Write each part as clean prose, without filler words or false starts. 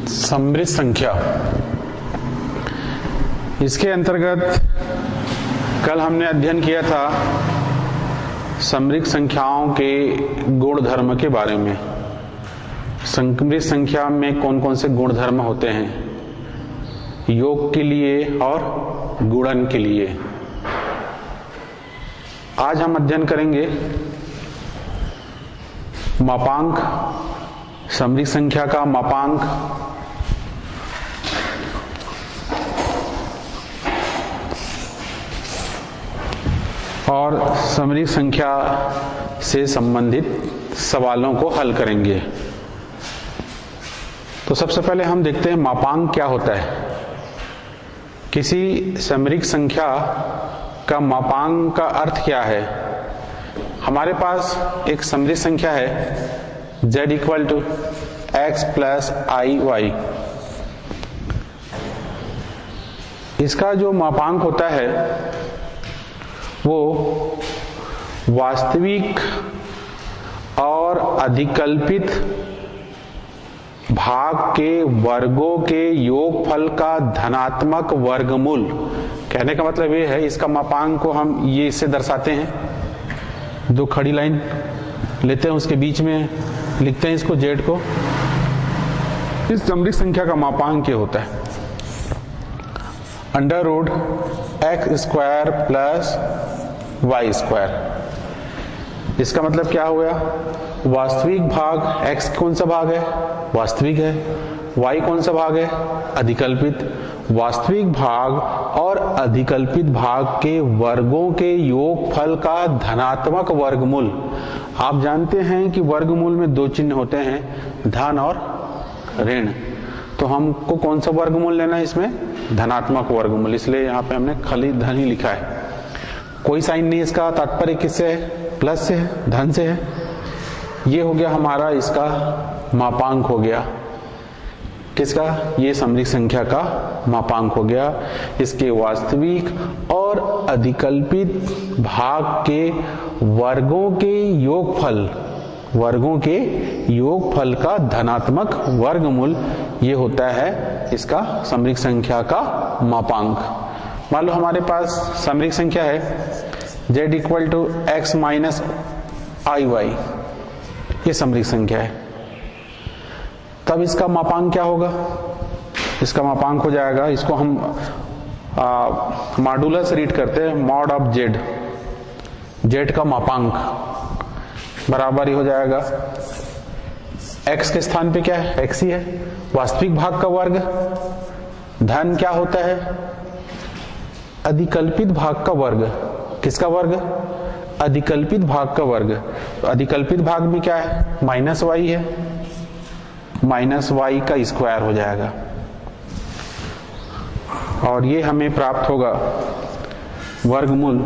समृद्ध संख्या। इसके अंतर्गत कल हमने अध्ययन किया था समृद्ध संख्याओं के गुण धर्म के बारे में। समृद्ध संख्या में कौन कौन से गुण धर्म होते हैं, योग के लिए और गुणन के लिए। आज हम अध्ययन करेंगे मापांक, समृद्ध संख्या का मापांक, और समृद्ध संख्या से संबंधित सवालों को हल करेंगे। तो सबसे पहले हम देखते हैं मापांक क्या होता है। किसी समृद्ध संख्या का मापांक का अर्थ क्या है। हमारे पास एक समृद्ध संख्या है z equal to x plus i y. इसका जो मापांक होता है वो वास्तविक और अधिकल्पित भाग के वर्गों के योगफल का धनात्मक वर्गमूल। कहने का मतलब ये है, इसका मापांक को हम ये इससे दर्शाते हैं, दो खड़ी लाइन लेते हैं, उसके बीच में लिखते हैं इसको जेड को। इस समृद्ध संख्या का मापांक ये होता है under root x square plus y square. इसका मतलब क्या हुआ, वास्तविक भाग x कौन सा भाग है, वास्तविक है, y कौन सा भाग है, अधिकल्पित। वास्तविक भाग और अधिकल्पित भाग के वर्गों के योगफल का धनात्मक वर्गमूल। आप जानते हैं कि वर्गमूल में दो चिन्ह होते हैं, धन और ऋण। तो हमको कौन सा वर्गमूल लेना है इसमें, धनात्मक वर्गमूल, इसलिए यहाँ पे हमने खाली धन ही लिखा है, कोई साइन नहीं। इसका तात्पर्य किससे है, प्लस से है, धन से है। ये हो गया हमारा इसका मापांक हो गया, किसका, ये समृद्ध संख्या का मापांक हो गया। इसके वास्तविक और अधिकल्पित भाग के वर्गों के योगफल का धनात्मक वर्गमूल, ये होता है इसका समृद्ध संख्या का मापांक। मान लो हमारे पास समृद्ध संख्या है z equal to x minus i y, ये समृद्ध संख्या है। तब इसका मापांक क्या होगा, इसका मापांक हो जाएगा, इसको हम मॉडुलस रीड करते हैं, मॉड ऑफ जेड का मापांक बराबर ही हो जाएगा, x के स्थान पे क्या है, x ही है, वास्तविक भाग का वर्ग, धन क्या होता है, अधिकल्पित भाग का वर्ग। किसका वर्ग, अधिकल्पित भाग का वर्ग। तो अधिकल्पित भाग में क्या है, माइनस वाई है, माइनस वाई का स्क्वायर हो जाएगा, और ये हमें प्राप्त होगा वर्गमूल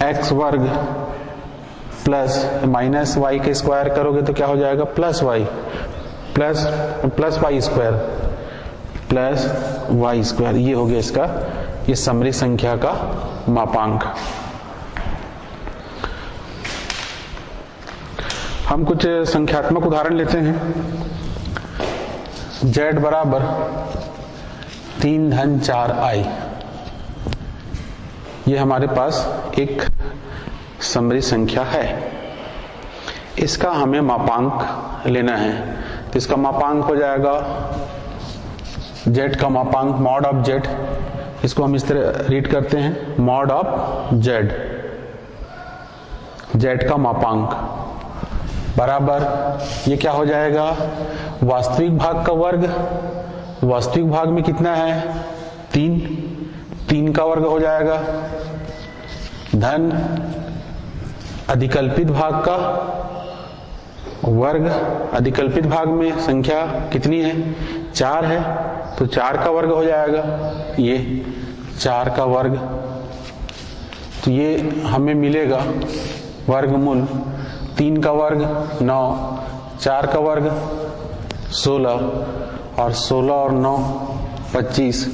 एक्स वर्ग प्लस माइनस वाई का स्क्वायर करोगे तो क्या हो जाएगा, plus y plus y square plus y square. ये हो गया इसका, ये समृद्ध संख्या का मापांक। हम कुछ संख्यात्मक उदाहरण लेते हैं। z बराबर 3 धन 4 आई, ये हमारे पास एक समृद्ध संख्या है। इसका हमें मापांक लेना है, तो इसका मापांक हो जाएगा z का मापांक मॉड ऑफ z। इसको हम इस तरह रीड करते हैं, मॉड ऑफ z का मापांक बराबर, ये क्या हो जाएगा, वास्तविक भाग का वर्ग। वास्तविक भाग में कितना है, 3 का वर्ग हो जाएगा, धन अधिकल्पित भाग का वर्ग। अधिकल्पित भाग में संख्या कितनी है, 4 है, तो 4 का वर्ग हो जाएगा, ये 4 का वर्ग। तो ये हमें मिलेगा वर्गमूल 3 का वर्ग 9, 4 का वर्ग 16, और 16 और 9 25,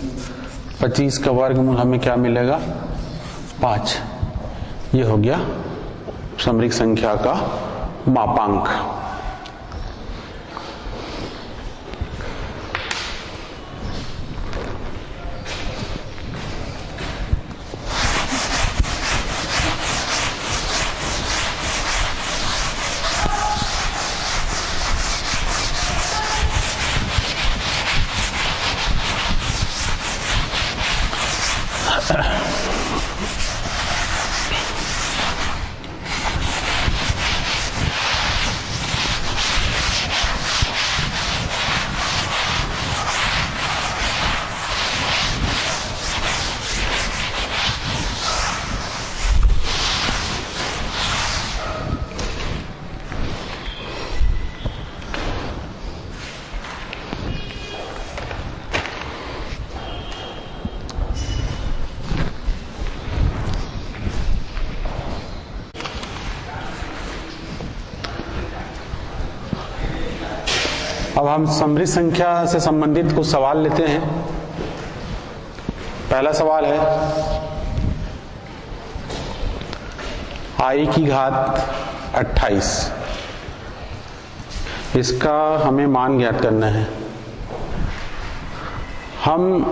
25 का वर्गमूल हमें क्या मिलेगा, 5। ये हो गया समृद्ध संख्या का मापांक। अब हम समृद्ध संख्या से संबंधित कुछ सवाल लेते हैं। पहला सवाल है i की घात 28, इसका हमें मान ज्ञात करना है। हम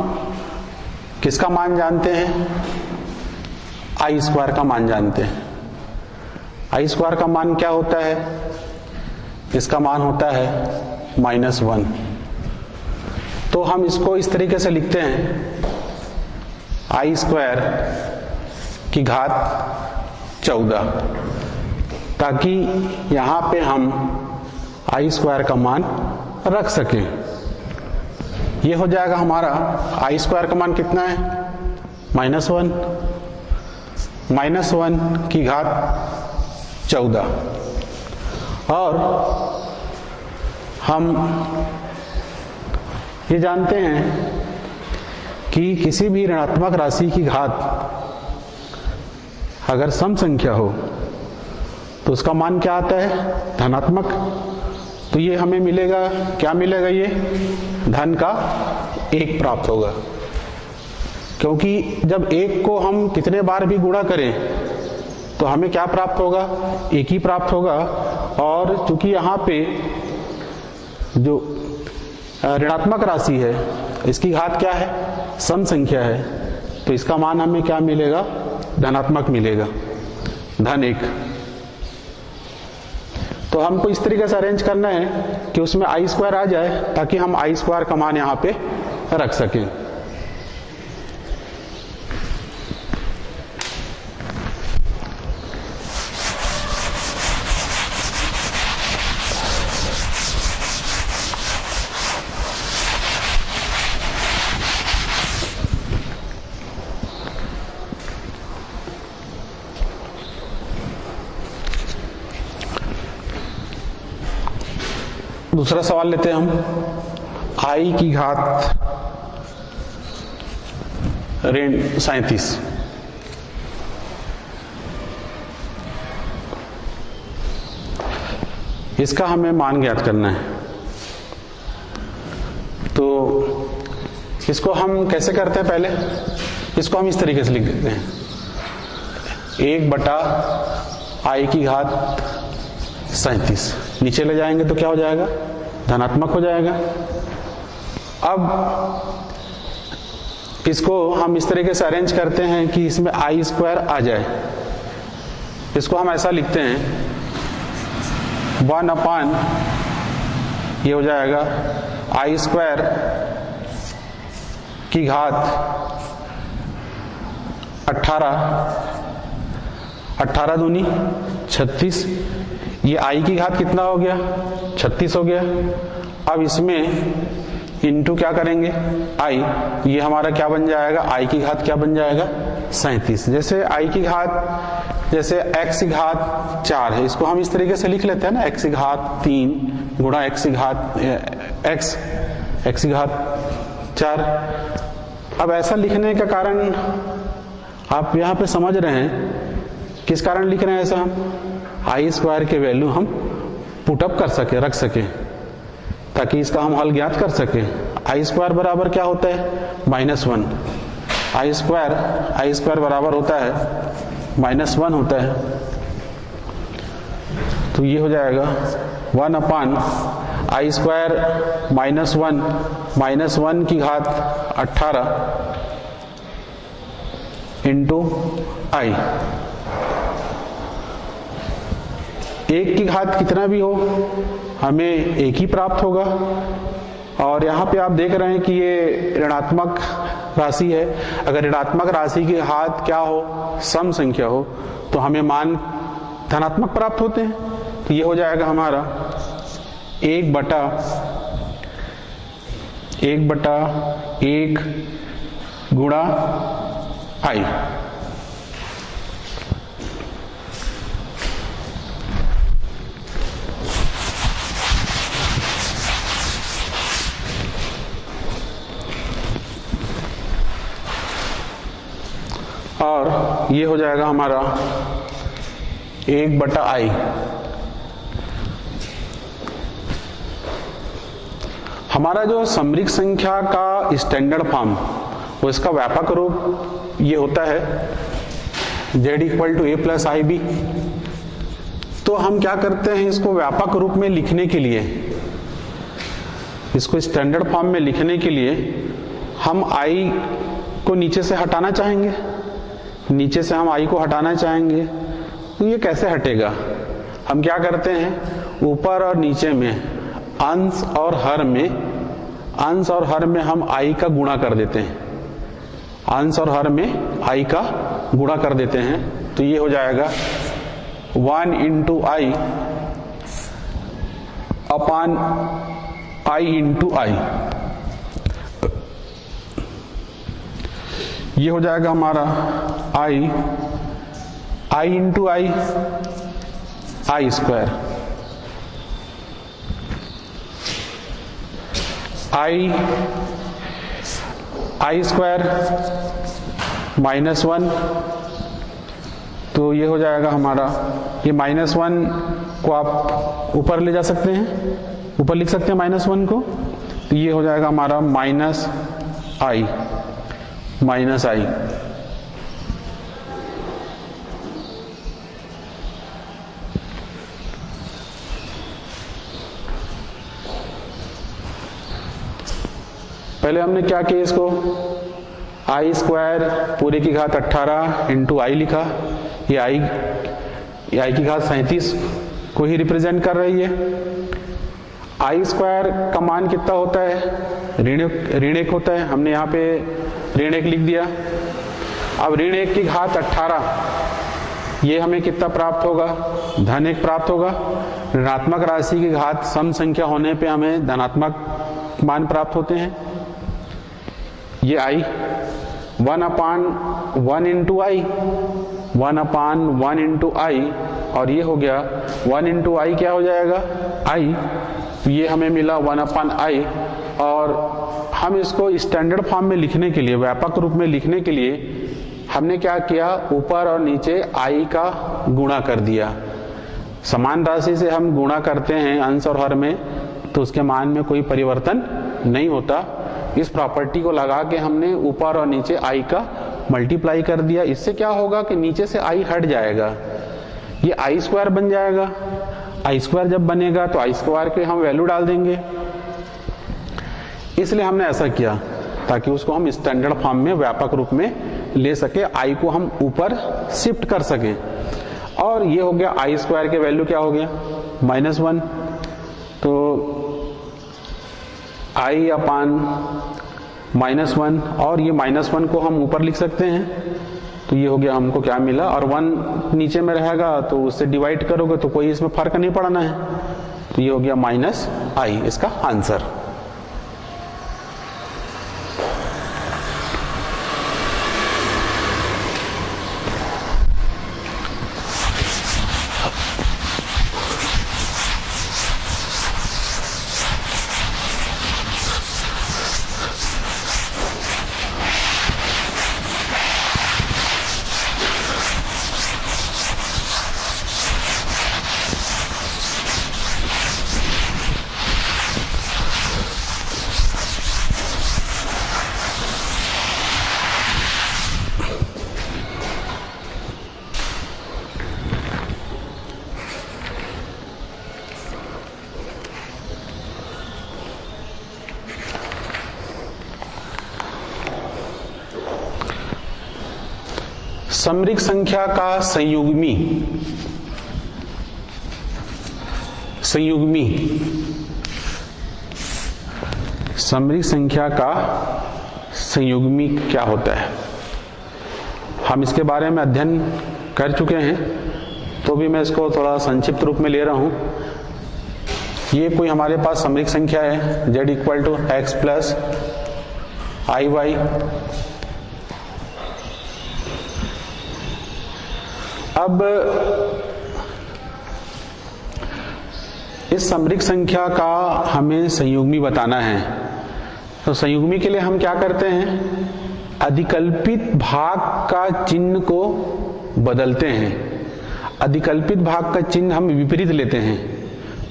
किसका मान जानते हैं? आई स्क्वायर का मान जानते हैं। आई स्क्वायर का मान क्या होता है? इसका मान होता है -1। तो हम इसको इस तरीके से लिखते हैं आई स्क्वायर की घात 14, ताकि यहां पे हम आई स्क्वायर का मान रख सकें। ये हो जाएगा हमारा आई स्क्वायर का मान कितना है? -1, -1 की घात 14। और हम ये जानते हैं कि किसी भी ऋणात्मक राशि की घात अगर सम संख्या हो तो उसका मान क्या आता है? धनात्मक। तो ये हमें मिलेगा, क्या मिलेगा? ये धन का 1 प्राप्त होगा, क्योंकि जब 1 को हम कितने बार भी गुणा करें तो हमें क्या प्राप्त होगा? 1 ही प्राप्त होगा। और चूंकि यहाँ पे जो ऋणात्मक राशि है इसकी घात क्या है? सम संख्या है, तो इसका मान हमें क्या मिलेगा? धनात्मक मिलेगा, धन 1। तो हमको इस तरीके से अरेंज करना है कि उसमें आई स्क्वायर आ जाए, ताकि हम आई स्क्वायर का मान यहाँ पे रख सकें। दूसरा सवाल लेते हैं हम, आई की घात 37। इसका हमें मान ज्ञात करना है। तो इसको हम कैसे करते हैं? पहले इसको हम इस तरीके से लिख देते हैं, 1/i की घात 37। नीचे ले जाएंगे तो क्या हो जाएगा? धनात्मक हो जाएगा। अब इसको हम इस तरीके से अरेंज करते हैं कि इसमें आई स्क्वायर आ जाए। इसको हम ऐसा लिखते हैं 1/, ये हो जाएगा आई स्क्वायर की घात 18 दूनी 36। ये आई की घात कितना हो गया? 36 हो गया। अब इसमें इंटू क्या करेंगे? आई, ये हमारा क्या बन जाएगा? आई की घात क्या बन जाएगा? 37। जैसे आई की घात, जैसे x की घात 4 है, इसको हम इस तरीके से लिख लेते हैं ना, x की घात 3 गुणा x की घात x की घात 4। अब ऐसा लिखने का कारण आप यहाँ पे समझ रहे हैं, किस कारण लिख रहे हैं ऐसा? हम आई स्क्वायर के वैल्यू हम पुटअप कर सके, रख सके, ताकि इसका हम हल ज्ञात कर सके। आई स्क्वायर बराबर क्या होता है? -1। आई स्क्वायर बराबर होता है -1 होता है। तो ये हो जाएगा 1/i स्क्वायर -1 की घात 18 इंटू आई। 1 की घात कितना भी हो हमें 1 ही प्राप्त होगा। और यहाँ पे आप देख रहे हैं कि ये ऋणात्मक राशि है। अगर ऋणात्मक राशि की घात क्या हो? सम संख्या हो, तो हमें मान धनात्मक प्राप्त होते हैं। तो ये हो जाएगा हमारा 1/1 गुणा आई। और ये हो जाएगा हमारा 1/i। हमारा जो समरिक संख्या का स्टैंडर्ड फॉर्म, वो इसका व्यापक रूप ये होता है z equal to a plus i b. तो हम क्या करते हैं, इसको व्यापक रूप में लिखने के लिए, इसको स्टैंडर्ड फॉर्म में लिखने के लिए हम i को नीचे से हटाना चाहेंगे, नीचे से हम i को हटाना चाहेंगे। तो ये कैसे हटेगा? हम क्या करते हैं, ऊपर और नीचे में अंश और हर में हम i का गुणा कर देते हैं, अंश और हर में i का गुणा कर देते हैं। तो ये हो जाएगा 1 into i upon i into i. ये हो जाएगा हमारा i into i, i square, i square -1। तो ये हो जाएगा हमारा, ये -1 को आप ऊपर ले जा सकते हैं, ऊपर लिख सकते हैं -1 को। तो ये हो जाएगा हमारा माइनस आई। पहले हमने क्या किया, इसको आई स्क्वायर पूरे की घात 18 इंटू आई लिखा। ये आई की घात 37 को ही रिप्रेजेंट कर रही है। आई स्क्वायर का मान कितना होता है, ऋण 1 होता है। हमने यहाँ पे ऋण 1 लिख दिया। अब ऋण 1 की घात 18, ये हमें कितना प्राप्त होगा, धन 1 प्राप्त होगा। ऋणात्मक राशि की घात सम संख्या होने पे हमें धनात्मक मान प्राप्त होते हैं। ये आई 1/1 इंटू आई, 1/1 इंटू आई, और ये हो गया 1 इंटू आई क्या हो जाएगा, आई। ये हमें मिला 1/i। और हम इसको स्टैंडर्ड फॉर्म में लिखने के लिए, व्यापक रूप में लिखने के लिए हमने क्या किया, ऊपर और नीचे i का गुणा कर दिया। समान राशि से हम गुणा करते हैं अंश और हर में, तो उसके मान में कोई परिवर्तन नहीं होता। इस प्रॉपर्टी को लगा के हमने ऊपर और नीचे i का मल्टीप्लाई कर दिया। इससे क्या होगा कि नीचे से i हट जाएगा, ये आई स्क्वायर बन जाएगा। आई स्क्वायर जब बनेगा तो आई स्क्वायर के हम वैल्यू डाल देंगे। इसलिए हमने ऐसा किया ताकि उसको हम स्टैंडर्ड फॉर्म में व्यापक रूप में ले सके, आई को हम ऊपर शिफ्ट कर सकें। और ये हो गया आई स्क्वायर के वैल्यू क्या हो गया, -1। तो i अपान -1, और ये -1 को हम ऊपर लिख सकते हैं। तो ये हो गया, हमको क्या मिला, और 1 नीचे में रहेगा तो उससे डिवाइड करोगे तो कोई इसमें फर्क नहीं पड़ना है। तो ये हो गया -i, इसका आंसर। समरिक संख्या का संयुग्मी समरिक संख्या का संयुग्मी क्या होता है, हम इसके बारे में अध्ययन कर चुके हैं, तो भी मैं इसको थोड़ा संक्षिप्त रूप में ले रहा हूं। ये कोई हमारे पास समरिक संख्या है, z equal to x plus i y. अब इस समरिक संख्या का हमें संयुग्मी बताना है। तो संयुग्मी के लिए हम क्या करते हैं, अधिकल्पित भाग का चिन्ह को बदलते हैं। अधिकल्पित भाग का चिन्ह हम विपरीत लेते हैं।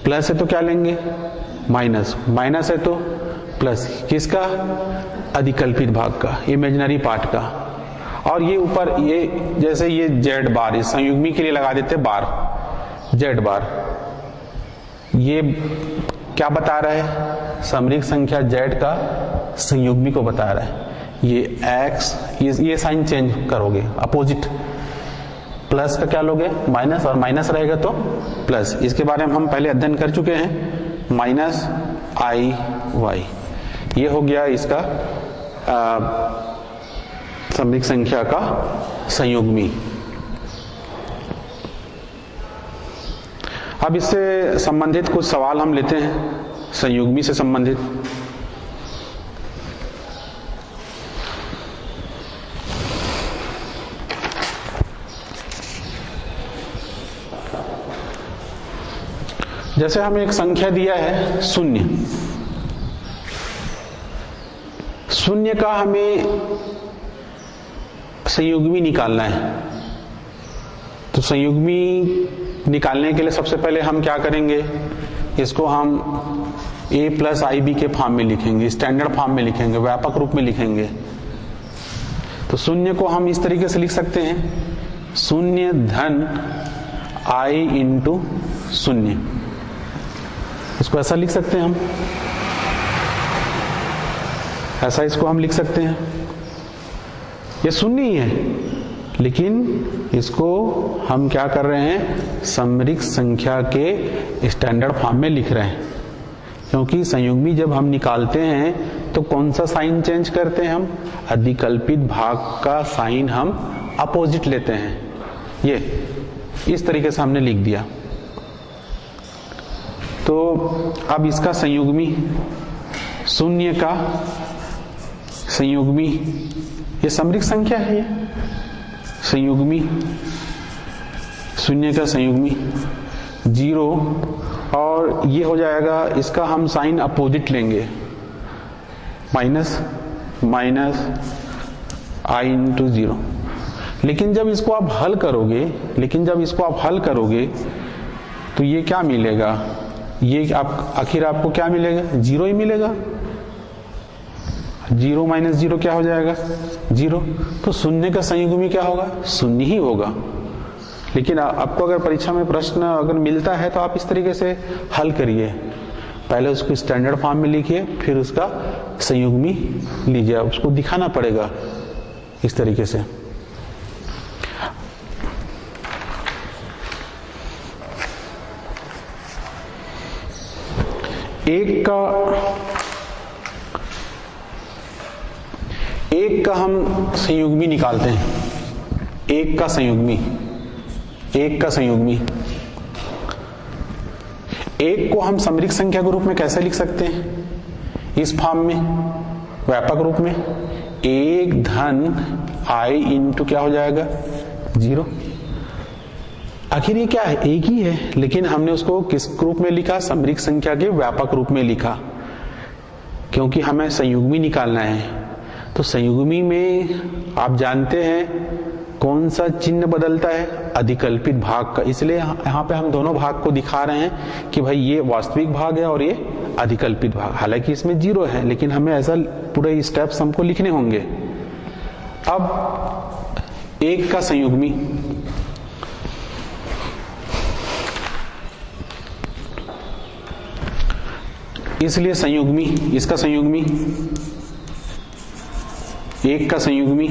प्लस है तो क्या लेंगे, माइनस, माइनस है तो प्लस किसका, अधिकल्पित भाग का, इमेजिनरी पार्ट का। और ये ऊपर ये जैसे ये जेड बार, इस संयुग्मी के लिए लगा देते बार, जेड बार। ये क्या बता रहा है, समरिक संख्या जेड का संयुग्मी को बता रहा है। ये एक्स, ये साइन चेंज करोगे, अपोजिट, प्लस का क्या लोगे, माइनस, और माइनस रहेगा तो प्लस। इसके बारे में हम पहले अध्ययन कर चुके हैं, माइनस आई वाई। ये हो गया इसका समरिक संख्या का संयुग्मी। अब इससे संबंधित कुछ सवाल हम लेते हैं, संयुग्मी से संबंधित। जैसे हमें एक संख्या दिया है शून्य, शून्य का हमें संयुग्मी निकालना है। तो संयुग्मी निकालने के लिए सबसे पहले हम क्या करेंगे, इसको हम a प्लस आई बी के फॉर्म में लिखेंगे, स्टैंडर्ड फॉर्म में लिखेंगे, व्यापक रूप में लिखेंगे। तो शून्य को हम इस तरीके से लिख सकते हैं, शून्य धन i इंटू शून्य, इसको ऐसा लिख सकते हैं हम, ऐसा इसको हम लिख सकते हैं। ये शून्य ही है, लेकिन इसको हम क्या कर रहे हैं, समरिक संख्या के स्टैंडर्ड फॉर्म में लिख रहे हैं। क्योंकि संयुग्मी जब हम निकालते हैं तो कौन सा साइन चेंज करते हैं हम, अधिकल्पित भाग का साइन हम अपोजिट लेते हैं। ये इस तरीके से हमने लिख दिया। तो अब इसका संयुग्मी, शून्य का संयुग्मी, ये समरिक संख्या है, ये संयुग्मी, शून्य का संयुग्मी 0, और ये हो जाएगा, इसका हम साइन अपोजिट लेंगे, माइनस माइनस आई इंटू 0। लेकिन जब इसको आप हल करोगे, तो ये क्या मिलेगा, ये आप आखिर आपको क्या मिलेगा, 0 ही मिलेगा। 0 माइनस 0 क्या हो जाएगा, 0। तो शून्य का संयुग्मी क्या होगा, शून्य ही होगा। लेकिन आपको अगर परीक्षा में प्रश्न अगर मिलता है तो आप इस तरीके से हल करिए, पहले उसको स्टैंडर्ड फॉर्म में लिखिए, फिर उसका संयुग्मी लीजिए, उसको दिखाना पड़ेगा इस तरीके से। एक का हम संयुग्मी निकालते हैं, एक का संयुग्मी, एक को हम समरिक संख्या के रूप में कैसे लिख सकते हैं, इस फॉर्म में, व्यापक रूप में, 1 धन i इंटू क्या हो जाएगा, 0। आखिर ये क्या है, एक ही है, लेकिन हमने उसको किस रूप में लिखा, समरिक संख्या के व्यापक रूप में लिखा, क्योंकि हमें संयुग्मी निकालना है। तो संयुग्मी में आप जानते हैं कौन सा चिन्ह बदलता है, अधिकल्पित भाग का। इसलिए यहाँ पे हम दोनों भाग को दिखा रहे हैं कि भाई ये वास्तविक भाग है और ये अधिकल्पित भाग। हालांकि इसमें 0 है, लेकिन हमें ऐसा पूरे स्टेप्स हमको लिखने होंगे। अब एक का संयुग्मी, इसलिए संयुग्मी, इसका संयुग्मी, एक का संयुग्मी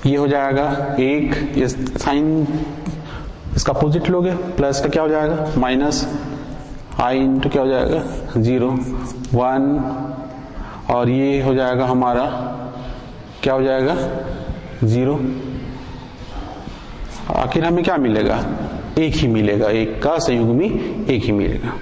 ये हो जाएगा 1, ये साइन इसका अपोजिट लोगे, प्लस का क्या हो जाएगा, माइनस आई इंटू क्या हो जाएगा, 0 1, और ये हो जाएगा हमारा क्या हो जाएगा, 0। आखिर हमें क्या मिलेगा, एक ही मिलेगा, एक का संयुग्मी एक ही मिलेगा।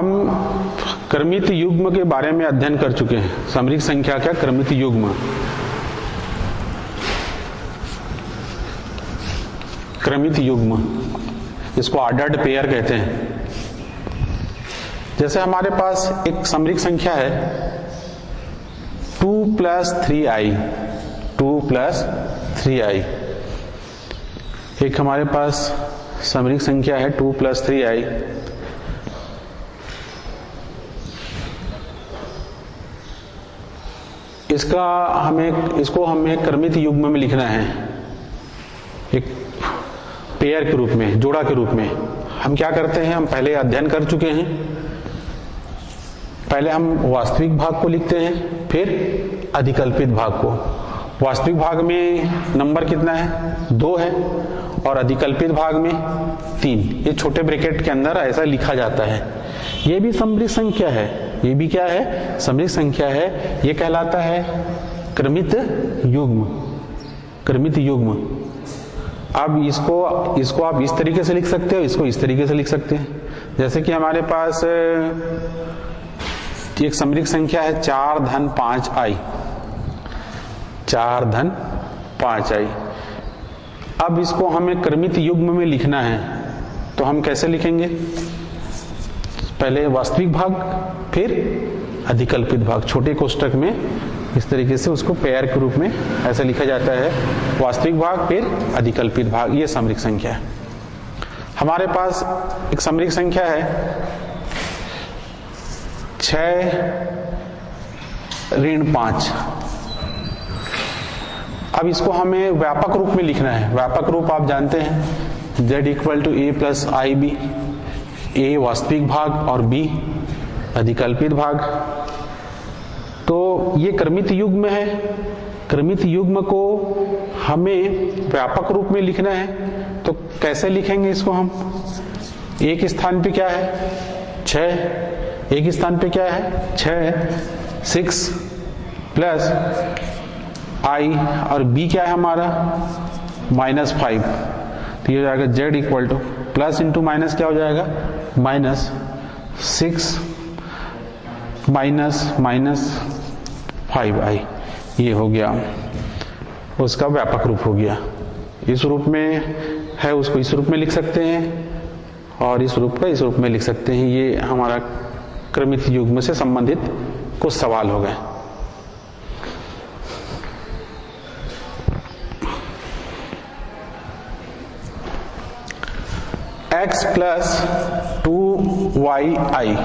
हम क्रमित युग्म के बारे में अध्ययन कर चुके हैं। समरिक संख्या क्या? क्रमित युग्म। क्रमित युग्म, इसको ऑर्डर्ड पेयर कहते हैं। जैसे हमारे पास एक समरिक संख्या है 2 + 3i, 2 + 3i। एक हमारे पास समरिक संख्या है 2 + 3i। इसको हमें क्रमित युग्म में लिखना है, एक पेयर के रूप में, जोड़ा के रूप में। हम क्या करते हैं, हम पहले अध्ययन कर चुके हैं। पहले हम वास्तविक भाग को लिखते हैं, फिर अधिकल्पित भाग को। वास्तविक भाग में नंबर कितना है? 2 है, और अधिकल्पित भाग में 3। ये छोटे ब्रैकेट के अंदर ऐसा लिखा जाता है। ये भी समरिक संख्या है। ये भी क्या है? समरिक संख्या है। ये कहलाता है क्रमित युग्म। क्रमित युग्म। अब इसको आप इस तरीके से लिख सकते हो, इसको इस तरीके से लिख सकते हैं। जैसे कि हमारे पास एक समरिक संख्या है 4 धन 5i, 4 धन 5i। अब इसको हमें क्रमित युग्म में लिखना है, तो हम कैसे लिखेंगे? पहले वास्तविक भाग, फिर अधिकल्पित भाग। छोटे कोष्टक में इस तरीके से उसको पेयर के रूप में ऐसा लिखा जाता है, वास्तविक भाग फिर अधिकल्पित भाग। ये समरिक संख्या है। हमारे पास एक समरिक संख्या है 6 ऋण 5। अब इसको हमें व्यापक रूप में लिखना है। व्यापक रूप आप जानते हैं, z = a + ib। a वास्तविक भाग और b अधिकल्पित भाग। तो ये क्रमित युग्म है। क्रमित युग्म को हमें व्यापक रूप में लिखना है, तो कैसे लिखेंगे इसको हम? एक स्थान पे क्या है? 6। एक स्थान पे क्या है? 6 6 प्लस i, और b क्या है हमारा? -5। तो ये हो जाएगा z = प्लस इंटू माइनस क्या हो जाएगा? -6 -5i। ये हो गया, उसका व्यापक रूप हो गया। इस रूप में है, उसको इस रूप में लिख सकते हैं, और इस रूप का इस रूप में लिख सकते हैं। ये हमारा क्रमित युग्म से संबंधित कुछ सवाल हो गए। x + 2yi,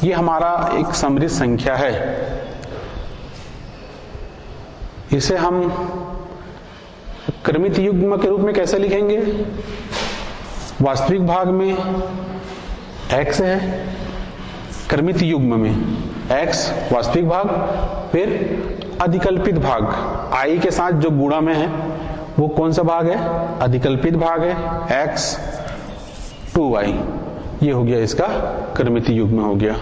ये हमारा एक समरित संख्या है। इसे हम क्रमित युग्म के रूप में कैसे लिखेंगे? वास्तविक भाग में x है, क्रमित युग्म में x वास्तविक भाग, फिर अधिकल्पित भाग i के साथ जो गुणा में है वो कौन सा भाग है? अधिकल्पित भाग है, x 2y। ये हो गया, इसका क्रमित युग्म हो गया।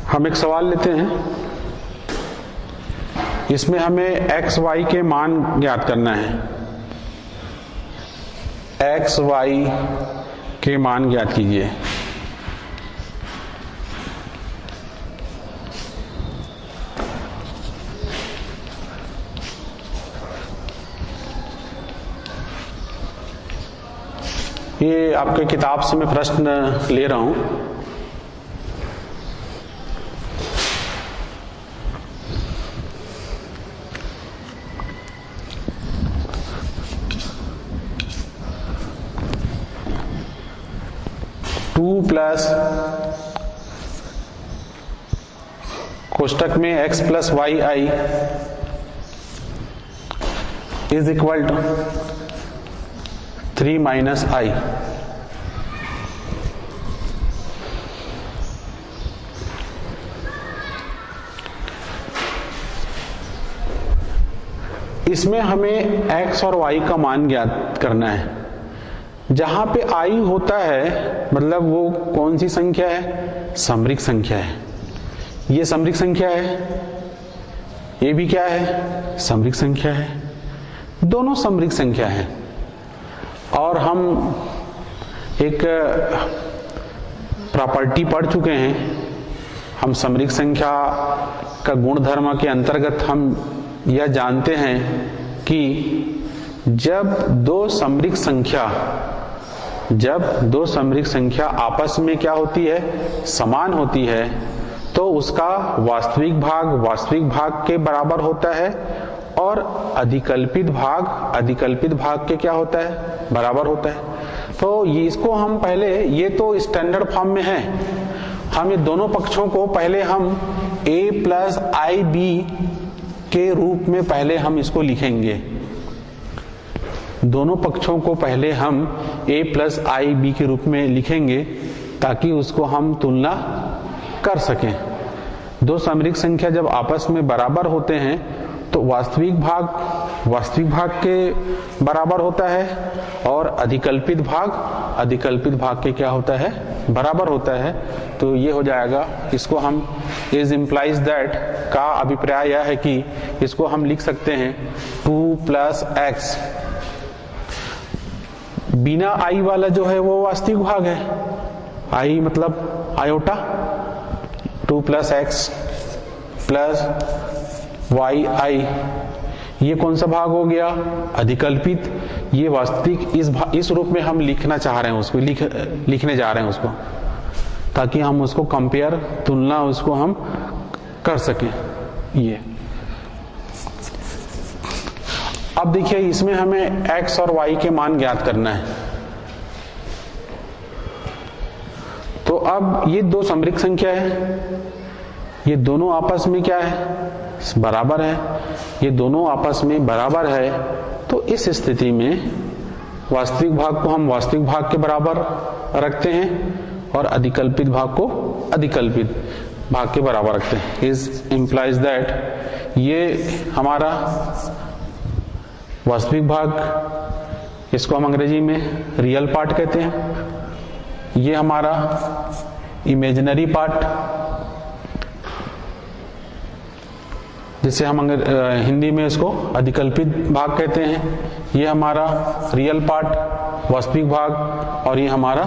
हम एक सवाल लेते हैं। इसमें हमें x y के मान ज्ञात करना है। x y के मान ज्ञात कीजिए। ये आपके किताब से मैं प्रश्न ले रहा हूं। टू प्लस कोष्टक में x plus y i is equal to 3 minus i. इसमें हमें x और y का मान ज्ञात करना है। जहां पे i होता है मतलब वो कौन सी संख्या है? समरिक संख्या है। ये समरिक संख्या है, ये भी क्या है? समरिक संख्या है। दोनों समरिक संख्या है। और हम एक प्रॉपर्टी पढ़ चुके हैं, हम समरिक संख्या का गुणधर्म के अंतर्गत हम यह जानते हैं कि जब दो समरिक संख्या आपस में क्या होती है? समान होती है, तो उसका वास्तविक भाग के बराबर होता है और अधिकल्पित भाग के क्या होता है? बराबर होता है। तो इसको हम पहले, ये तो स्टैंडर्ड फॉर्म में है, हम ये दोनों पक्षों को पहले हम a प्लस आई बी के रूप में पहले हम इसको लिखेंगे। दोनों पक्षों को पहले हम a प्लस आई बी के रूप में लिखेंगे ताकि उसको हम तुलना कर सकें। दो समरिक संख्या जब आपस में बराबर होते हैं तो वास्तविक भाग के बराबर होता है और अधिकल्पित भाग के क्या होता है? बराबर होता है। तो ये हो जाएगा, इसको हम इज इम्प्लाइज दैट का अभिप्राय यह है कि इसको हम लिख सकते हैं 2 प्लस एक्स। बिना आई वाला जो है वो वास्तविक भाग है, आई मतलब iota. 2 plus x plus y i, ये कौन सा भाग हो गया? अधिकल्पित। ये वास्तविक इस रूप में हम लिखना चाह रहे हैं उसको, लिखने जा रहे हैं उसको, ताकि हम उसको कंपेयर, तुलना उसको हम कर सकें। ये अब देखिए, इसमें हमें x और y के मान ज्ञात करना है। तो अब ये दो समरिक संख्या है, ये दोनों आपस में क्या है? बराबर है। ये दोनों आपस में बराबर है, तो इस स्थिति में वास्तविक भाग को हम वास्तविक भाग के बराबर रखते हैं और अधिकल्पित भाग को अधिकल्पित भाग के बराबर रखते हैं। इज इम्प्लाइज दैट ये हमारा वास्तविक भाग, इसको हम अंग्रेजी में रियल पार्ट कहते हैं, ये हमारा इमेजिनरी पार्ट, जिसे हम हिंदी में इसको अधिकल्पित भाग कहते हैं, ये हमारा रियल पार्ट वास्तविक भाग, और ये हमारा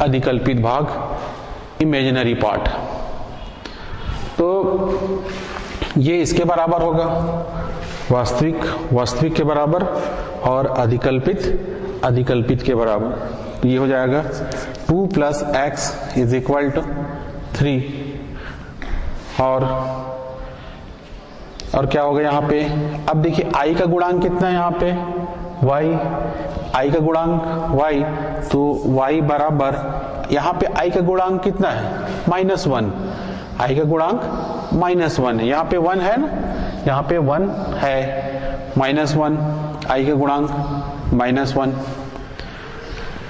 अधिकल्पित भाग इमेजिनरी पार्ट। तो ये इसके बराबर होगा, वास्तविक के बराबर और अधिकल्पित के बराबर। ये हो जाएगा 2 plus x is equal to 3। और क्या होगा यहाँ पे? अब देखिए i का गुणांक कितना है यहाँ पे? y। i का गुणांक y, तो y बराबर, यहाँ पे i का गुणांक कितना है? -1। i का गुणांक -1 है, यहाँ पे 1 है ना, यहाँ पे 1 है, -1 i का गुणांक -1।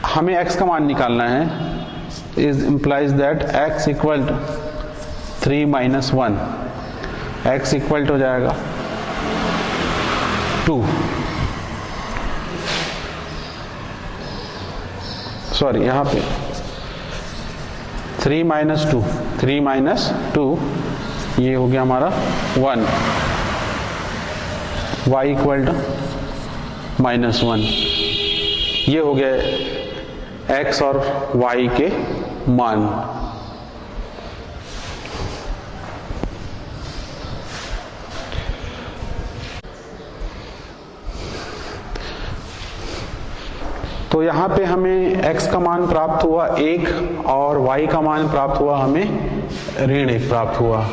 हमें x का मान निकालना है। Is implies that x equal to 3 - 1, x equal हो जाएगा 2, सॉरी यहाँ पे 3 - 2, ये हो गया हमारा 1, y इक्वल टू -1। ये हो गया x और y के मान। तो यहाँ पे हमें x का मान प्राप्त हुआ 1 और y का मान प्राप्त हुआ हमें -1 प्राप्त हुआ।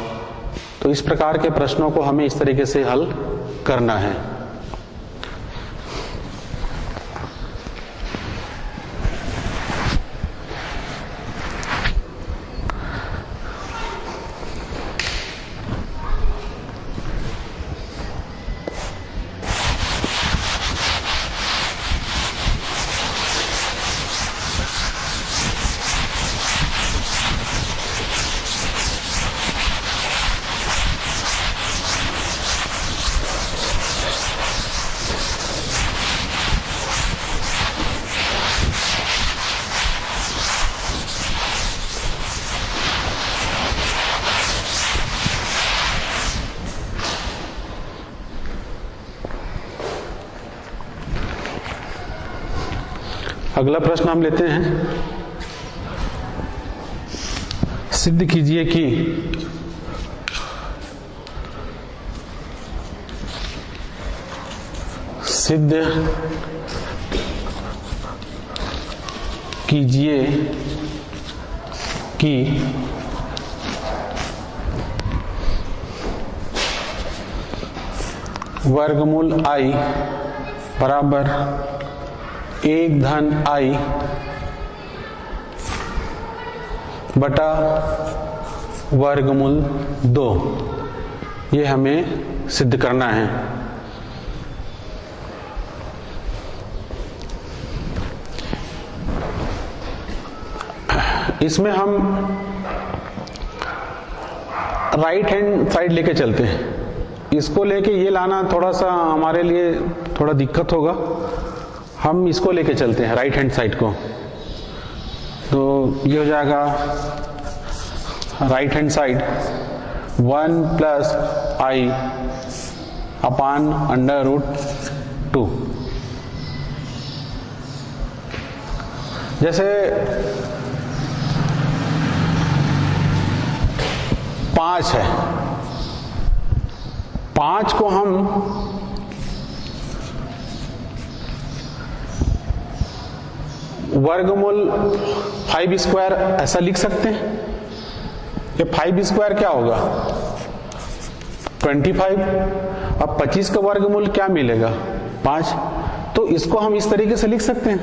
तो इस प्रकार के प्रश्नों को हमें इस तरीके से हल करना है। अगला प्रश्न हम लेते हैं, सिद्ध कीजिए कि वर्गमूल i बराबर 1 धन i बटा वर्गमूल 2, ये हमें सिद्ध करना है। इसमें हम राइट हैंड साइड लेके चलते हैं। इसको लेके ये लाना थोड़ा सा हमारे लिए थोड़ा दिक्कत होगा, हम इसको लेके चलते हैं राइट हैंड साइड को। तो ये हो जाएगा right hand side 1 plus i upon under root 2। जैसे 5 है, 5 को हम वर्गमूल 5 स्क्वायर ऐसा लिख सकते हैं। ये 5 स्क्वायर क्या होगा 25, अब 25 का वर्गमूल क्या मिलेगा 5। तो इसको हम इस तरीके से लिख सकते हैं,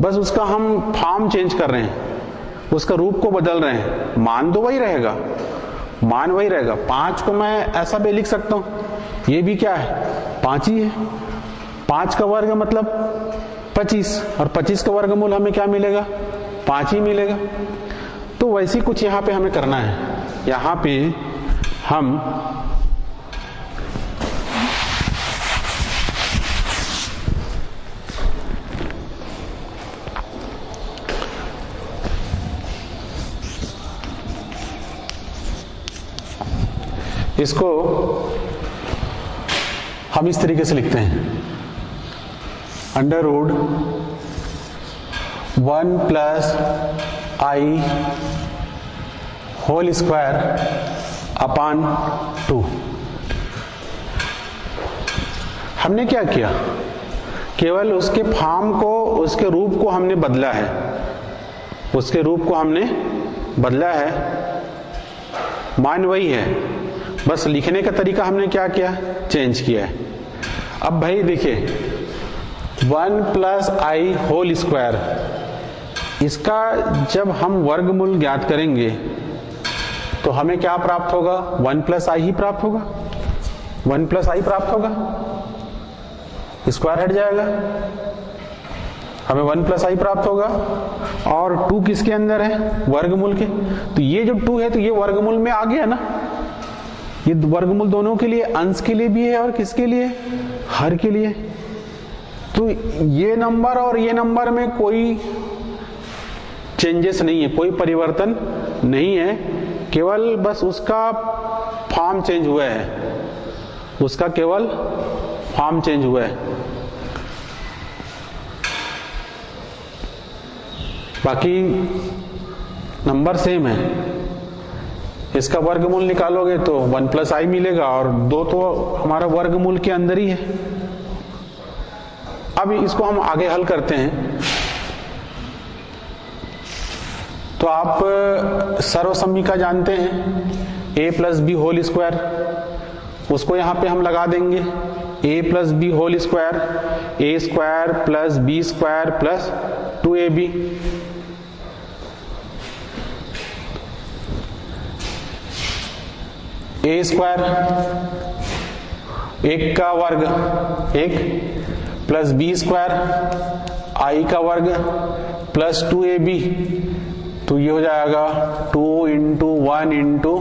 बस उसका हम फॉर्म चेंज कर रहे हैं, उसका रूप को बदल रहे हैं। मान तो वही रहेगा, मान वही रहेगा। 5 को मैं ऐसा भी लिख सकता हूं, ये भी क्या है 5 ही है। 5 का वर्ग मतलब 25, और 25 का वर्गमूल हमें क्या मिलेगा 5 ही मिलेगा। तो वैसे कुछ यहां पे हमें करना है। यहां पे हम इसको हम इस तरीके से लिखते हैं, under root 1 plus i whole square upon 2। हमने क्या किया, केवल उसके फॉर्म को, उसके रूप को हमने बदला है, उसके रूप को हमने बदला है, मान वही है, बस लिखने का तरीका हमने क्या किया चेंज किया है। अब भाई देखिए 1 प्लस i होल स्क्वायर, इसका जब हम वर्गमूल ज्ञात करेंगे तो हमें क्या प्राप्त होगा 1 प्लस i ही प्राप्त होगा, 1 प्लस i प्राप्त होगा, स्क्वायर हट जाएगा, हमें 1 प्लस i प्राप्त होगा। और 2 किसके अंदर है वर्गमूल के, तो ये जो 2 है तो ये वर्गमूल में आ गया ना, ये वर्गमूल दोनों के लिए, अंश के लिए भी है और किसके लिए हर के लिए। तो ये नंबर और ये नंबर में कोई चेंजेस नहीं है, कोई परिवर्तन नहीं है, केवल बस उसका फॉर्म चेंज हुआ है, उसका केवल फॉर्म चेंज हुआ है। बाकी नंबर सेम है। इसका वर्गमूल निकालोगे तो 1 प्लस i मिलेगा, और 2 तो हमारा वर्गमूल के अंदर ही है। अब इसको हम आगे हल करते हैं। तो आप सर्वसम्मिका जानते हैं a plus b whole square, उसको यहां पे हम लगा देंगे a plus b whole square, a square plus b square plus 2ab, a square 1 का वर्ग 1 प्लस बी स्क्वायर i का वर्ग प्लस 2ab, तो ये हो जाएगा 2 इंटू 1 इंटू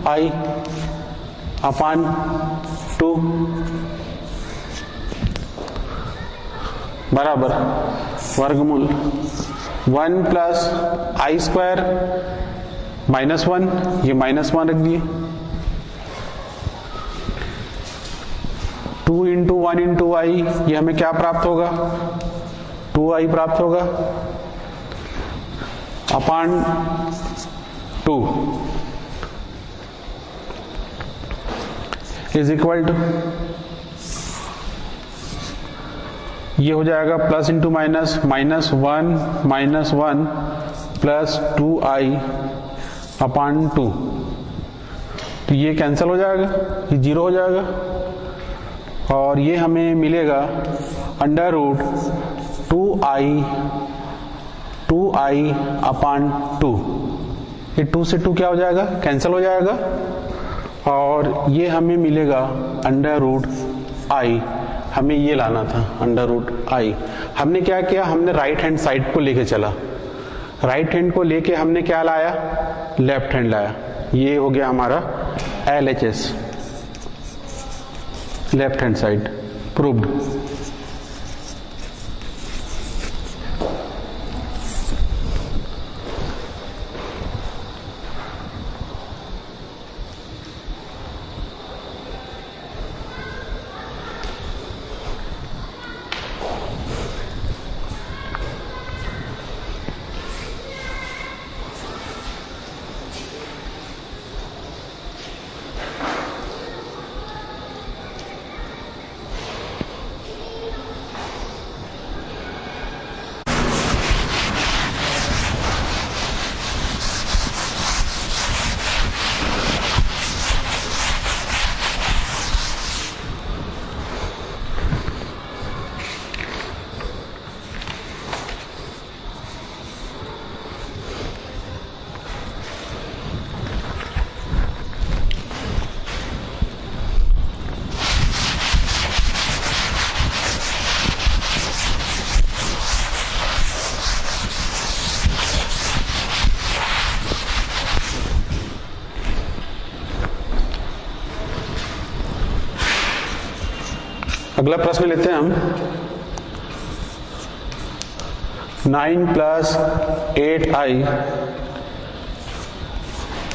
i अपान 2 बराबर वर्गमूल 1 प्लस i स्क्वायर माइनस 1, ये माइनस 1 रख दिए, 2 इंटू 1 इंटू i, ये हमें क्या प्राप्त होगा 2i प्राप्त होगा अपॉन 2 इज इक्वल टू, ये हो जाएगा plus into minus, -1 plus 2i upon 2, तो ये कैंसिल हो जाएगा, ये 0 हो जाएगा और ये हमें मिलेगा अंडर रूट 2i अपॉन 2। ये 2 से 2 क्या हो जाएगा, कैंसिल हो जाएगा और ये हमें मिलेगा अंडर रूट i। हमें ये लाना था अंडर रूट i। हमने क्या किया, हमने राइट हैंड साइड को लेके चला, राइट हैंड को लेके हमने क्या लाया, लेफ्ट हैंड लाया। ये हो गया हमारा LHS, left hand side proved. अगला प्रश्न लेते हैं हम। 9 प्लस 8i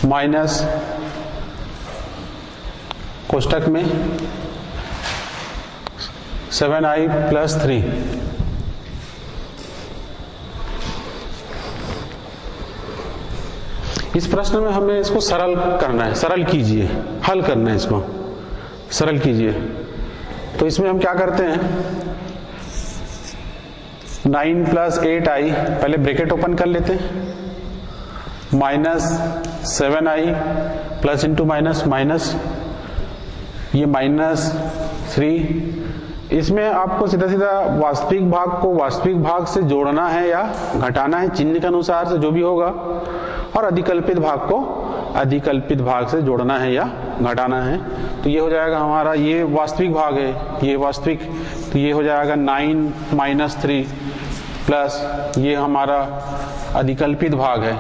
माइनस कोष्टक में 7i प्लस 3। इस प्रश्न में हमें इसको सरल करना है, सरल कीजिए, हल करना है, इसको सरल कीजिए। तो इसमें हम क्या करते हैं, 9 प्लस 8i, पहले ब्रैकेट ओपन कर लेते हैं, minus 7i plus into minus minus, ये -3। इसमें आपको सीधा सीधा वास्तविक भाग को वास्तविक भाग से जोड़ना है या घटाना है, चिन्ह के अनुसार से जो भी होगा, और अधिकल्पित भाग को अधिकल्पित भाग से जोड़ना है या घटाना है। तो ये हो जाएगा हमारा, ये वास्तविक भाग है, ये वास्तविक, तो ये हो जाएगा 9 माइनस 3 प्लस ये हमारा अधिकल्पित भाग है।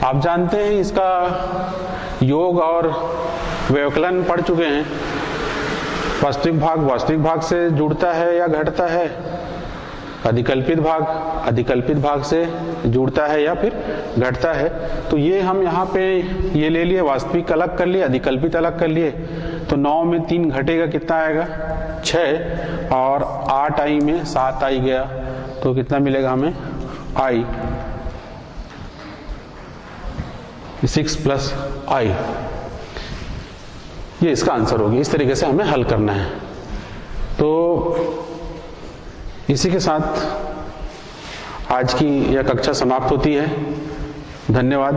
आप जानते हैं इसका योग और व्यवकलन पढ़ चुके हैं। वास्तविक भाग से जुड़ता है या घटता है, अधिकल्पित भाग से जुड़ता है या फिर घटता है। तो ये हम यहाँ पे ये ले लिए, वास्तविक अलग कर लिए, अधिकल्पित अलग कर लिए। तो 9 में 3 घटेगा, कितना आएगा 6, और 8i में 7i गया, तो कितना मिलेगा हमें i, 6 प्लस i। ये इसका आंसर होगी। इस तरीके से हमें हल करना है। तो इसी के साथ आज की यह कक्षा समाप्त होती है। धन्यवाद।